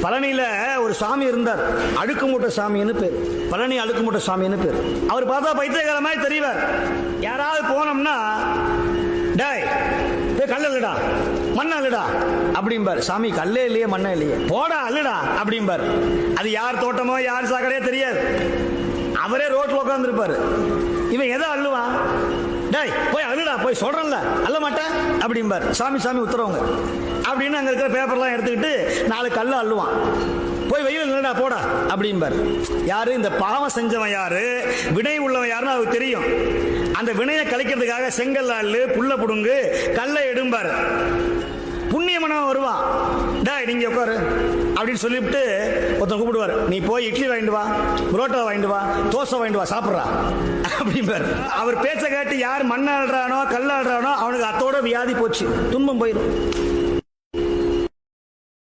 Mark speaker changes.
Speaker 1: பழனியில ஒரு சாமி இருந்தார், அழுக்குமூட்டை சாமின்னு பேர். பழனி அழுக்குமூட்டை சாமின்னு பேர். அவர் பார்த்தா பைத்தியக்கார மாதிரி தெரிவார். யாராவது போனோம்னா, டேய் கல்ல இல்லடா மண்ண இல்லடா அப்படிம்பார். சாமி கல்லே இல்லையே மண்ணே இல்லையே, போடா அல்லடா அப்படிம்பார். அது யார் தோட்டமோ யார் சாக்கடையோ தெரியாது. அவரே ரோட்ல உட்காந்துருப்பாரு. இவன் எதை அள்ளுவான்? டேய் போய் அழுடா, போய் சொல்றேன்ல அல்ல மாட்டேன் அப்படிம்பார். சாமி சாமி உத்தரவுங்க அப்படின்னு அங்க இருக்கிற பேப்பர்லாம் எடுத்துக்கிட்டு 4 கல்ல அள்ளுவான். போய் வெயில் இல்லடா போடா அப்படிம்பார். யாரு? இந்த பாவம் செஞ்சவன் யாரு, வினை உள்ளவன் யாருன்னு அவருக்கு தெரியும். அந்த வினையை கழிக்கிறதுக்காக செங்கல் அள்ளு, புல்ல புடுங்கு, கல்லை எடும்பார். புண்ணியமனவன் வருவான். டேய் நீங்க உட்காரு அப்படின்னு சொல்லிவிட்டு ஒருத்தன் கூப்பிடுவார். நீ போய் இட்லி வாங்கிட்டு வா, புரோட்டா வாங்கிட்டு வா, தோசை வாங்கிட்டு வா, சாப்பிட்றா அப்படிம்பார். அவர் பேச்ச கேட்டு யார் மண்ணாடுறானோ கல்லாடுறானோ அவனுக்கு அத்தோட வியாதி போச்சு, துன்பம் போயிடும்.